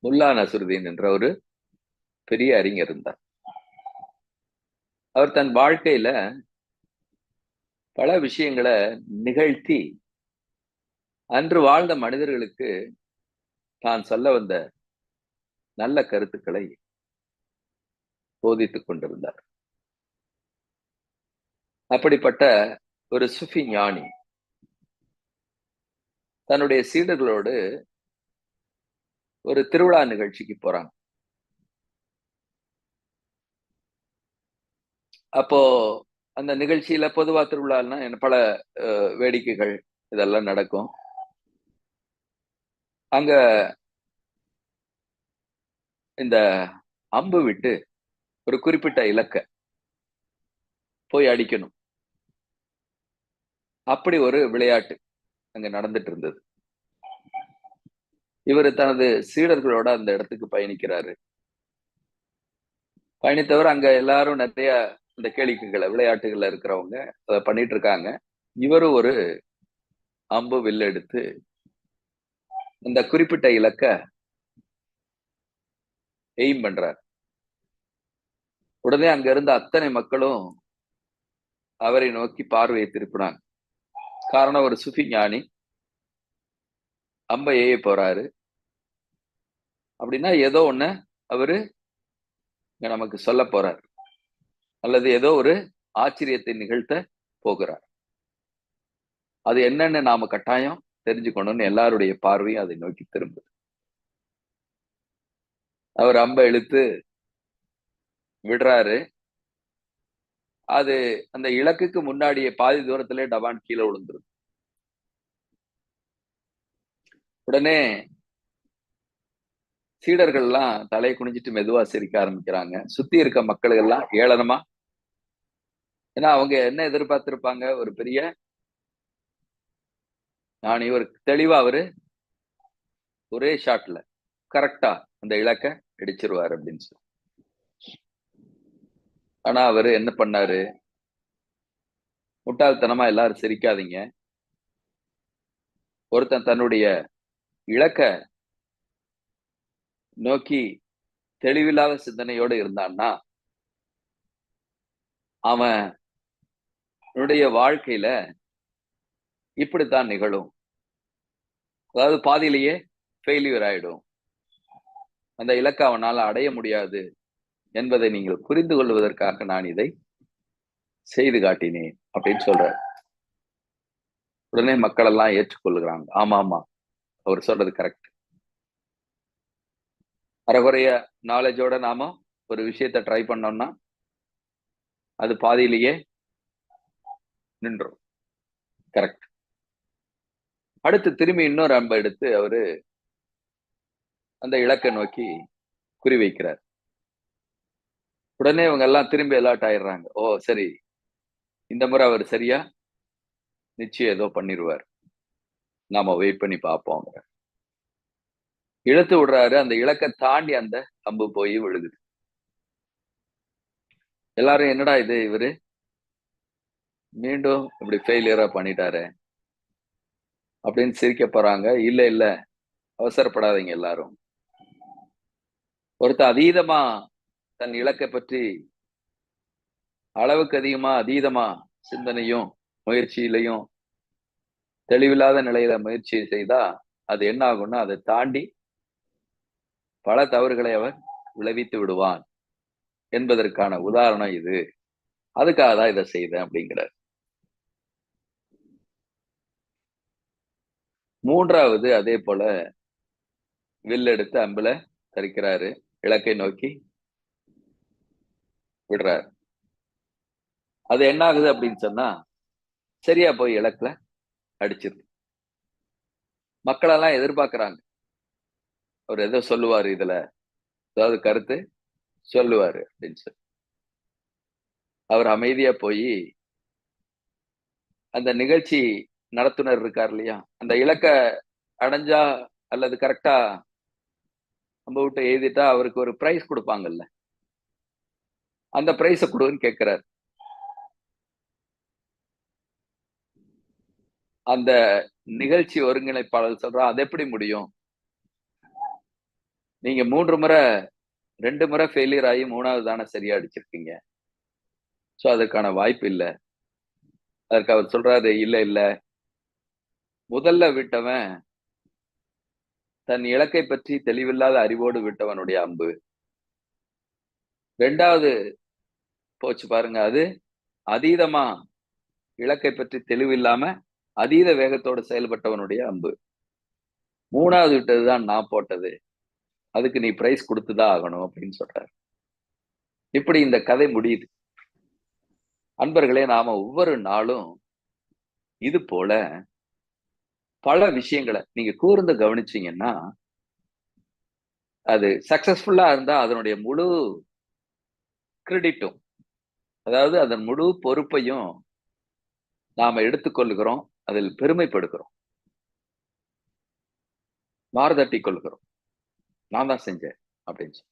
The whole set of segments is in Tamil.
முல்லா நசுருதீன் என்ற ஒரு பெரிய அறிஞர் இருந்தார். அவர் தன் வாழ்க்கையில பல விஷயங்களை நிகழ்த்தி அன்று வாழ்ந்த மனிதர்களுக்கு தான் சொல்ல வந்த நல்ல கருத்துக்களை போதித்துக் கொண்டிருந்தார். அப்படிப்பட்ட ஒரு சுஃபி ஞானி தன்னுடைய சீடர்களோடு ஒரு திருவிழா நிகழ்ச்சிக்கு போறாங்க. அப்போ அந்த நிகழ்ச்சியில பொதுவா திருவிழான்னா பல வேடிக்கைகள் இதெல்லாம் நடக்கும். அங்க இந்த அம்பு விட்டு ஒரு குறிப்பிட்ட இலக்க போய் அடிக்கணும். அப்படி ஒரு விளையாட்டு அங்க நடந்துட்டு இருந்தது. இவர் தனது சீடர்களோட அந்த இடத்துக்கு பயணிக்கிறாரு. பயணித்தவர் அங்க எல்லாரும் நிறைய இந்த கேளிக்கைகளை விளையாட்டுகள்ல இருக்கிறவங்க அதை பண்ணிட்டு இருக்காங்க. இவரும் ஒரு அம்பு வில் எடுத்து அந்த குறிப்பிட்ட இலக்க எய்ம் பண்றார். உடனே அங்க இருந்த அத்தனை மக்களும் அவரை நோக்கி பார்வையை திருப்பினாங்க. காரணம், ஒரு சுஃபி ஞானி அம்பை எய்ய போறாரு அப்படின்னா ஏதோ ஒண்ணு அவரு நமக்கு சொல்ல போறார், அல்லது ஏதோ ஒரு ஆச்சரியத்தை நிகழ்த்த போகிறார். அது என்னன்னு நாம கட்டாயம் தெரிஞ்சுக்கணும்னு எல்லாருடைய பார்வையும் அதை நோக்கி திரும்புது. அவர் அம்பை இழுத்து விடுறாரு. அது அந்த இலக்குக்கு முன்னாடியே பாதி தூரத்திலே டபான் கீழே விழுந்துரும். உடனே சீடர்கள் எல்லாம் தலையை குனிஞ்சிட்டு மெதுவா சிரிக்க ஆரம்பிக்கிறாங்க. சுத்தி இருக்க மக்கள் எல்லாம் ஏளனமா, ஏன்னா அவங்க என்ன எதிர்பார்த்திருப்பாங்க, ஒரு பெரிய ஞானி ஒரு தெளிவா அவரு ஒரே ஷாட்ல கரெக்டா அந்த இலக்க அடிச்சிருவாரு அப்படின்னு சொல்லி. ஆனா அவரு என்ன பண்ணாரு, முட்டாள்தனமா எல்லாரும் சிரிக்காதீங்க, ஒருத்தன் தன்னுடைய இலக்க நோக்கி தெளிவில்லாத சிந்தனையோடு இருந்தான்னா அவனுடைய வாழ்க்கையில இப்படித்தான் நிகழும். அதாவது பாதியிலேயே ஃபெயிலியர் ஆயிடும், அந்த இலக்கை அவனால அடைய முடியாது என்பதை நீங்கள் புரிந்து கொள்வதற்காக நான் இதை செய்து காட்டினேன் அப்படின்னு சொல்றாரு. உடனே மக்கள் எல்லாம் ஏற்றுக்கொள்ளுகிறாங்க. ஆமா ஆமா, அவர் சொல்றது கரெக்ட். அறகுறைய நாலேஜோட நாம ஒரு விஷயத்த ட்ரை பண்ணோம்னா அது பாதியிலேயே நின்றும். கரெக்ட். அடுத்து திரும்பி இன்னொரு அம்பை எடுத்து அவரு அந்த இலக்கை நோக்கி குறி வைக்கிறார். உடனே இவங்க எல்லாம் திரும்பி அலர்ட் ஆயிடுறாங்க. ஓ சரி, இந்த முறை அவர் சரியா நிச்சயம் ஏதோ பண்ணிடுவார், நாம வெயிட் பண்ணி பார்ப்போம். இழுத்து விடுறாரு. அந்த இலக்கை தாண்டி அந்த அம்பு போய் விழுகுது. எல்லாரும் என்னடா இது, இவரு மீண்டும் இப்படி ஃபெயிலியரா பண்ணிட்டாரு அப்படின்னு சிரிக்க போறாங்க. இல்ல இல்ல, அவசரப்படாதீங்க எல்லாரும். ஒருத்தர் அதீதமா தன் இலக்கை பற்றி அளவுக்கு அதிகமா அதீதமா சிந்தனையும் முயற்சியிலையும் தெளிவில்லாத நிலையில முயற்சி செய்தா அது என்ன ஆகும்னா அதை தாண்டி பல தவறுகளை அவர் விளைவித்து விடுவான் என்பதற்கான உதாரணம் இது. அதுக்காக தான் இதை செய்தேன் அப்படிங்கிறார். மூன்றாவது அதே போல வில் எடுத்து அம்புல தரிக்கிறாரு. இலக்கை நோக்கி விடுறாரு. அது என்ன ஆகுது அப்படின்னு சொன்னா சரியா போய் இலக்குல அடிச்சிருது. மக்கள் எல்லாம் எதிர்பார்க்கிறாங்க, அவர் ஏதோ சொல்லுவாரு, இதுல ஏதாவது கருத்து சொல்லுவாரு அப்படின்னு சொல்லி. அவர் அமைதியா போய் அந்த நிகழ்ச்சி நடத்துனர் இருக்கார் இல்லையா, அந்த இலக்க அடைஞ்சா அல்லது கரெக்டா நம்ம விட்டு எழுதிட்டா அவருக்கு ஒரு பிரைஸ் கொடுப்பாங்கல்ல, அந்த பிரைஸ கொடுன்னு கேட்கிறார். அந்த நிகழ்ச்சி ஒருங்கிணைப்பாளர் சொல்றா, அது எப்படி முடியும், நீங்க 3 முறை 2 முறை ஃபெயிலியர் ஆகி 3வது தானே சரியா அடிச்சிருக்கீங்க. சோ அதற்கான வாய்ப்பு இல்ல. அதற்கு அவர் சொல்றாரு, இல்ல, இல்ல. முதல்ல விட்டவன் தன் இலக்கை பற்றி தெளிவில்லாத அறிவோடு விட்டவனுடைய அம்பு. 2வது போச்சு பாருங்க. அது அதீதமா இலக்கை பற்றி தெளிவில்லாம அதீத வேகத்தோடு செயல்பட்டவனுடைய அம்பு. 3வது விட்டதுதான் நான் போட்டது. அதுக்கு நீ பிரைஸ் குடுத்துதான் ஆகணும் அப்படின்னு சொல்றாரு. இப்படி இந்த கதை முடியுது. அன்பர்களே, நாம ஒவ்வொரு நாளும் இது போல பல விஷயங்கள நீங்க கூர்ந்து கவனிச்சீங்கன்னா, அது சக்சஸ்ஃபுல்லா இருந்தா அதனுடைய முழு கிரெடிட்டும், அதாவது அதன் முழு பொறுப்பையும் நாம எடுத்துக்கொள்கிறோம். அதில் பெருமைப்படுகிறோம். மாறுதட்டிக் கொள்கிறோம். நான் தான் செஞ்சேன் அப்படின்னு சொல்லி.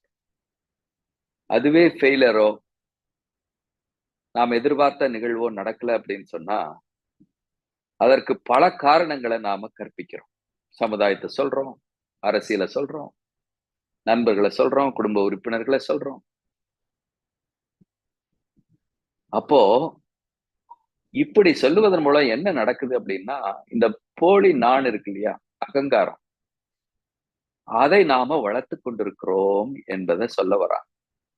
அதுவே ஃபெயிலியரோ, நாம் எதிர்பார்த்த நிகழ்வோ நடக்கல அப்படின்னு சொன்னா, அதற்கு பல காரணங்கள நாம கற்பிக்கிறோம். சமுதாயத்த சொல்றோம், அரசியல சொல்றோம், நண்பர்கள சொல்றோம், குடும்ப உறுப்பினர்கள சொல்றோம். அப்போ இப்படி சொல்லுவதன் மூலம் என்ன நடக்குது அப்படின்னா, இந்த போலி நான் இருக்கு இல்லையா? அகங்காரம். அதை நாம வளர்த்துக் கொண்டிருக்கிறோம் என்பத சொல்ல வரான்.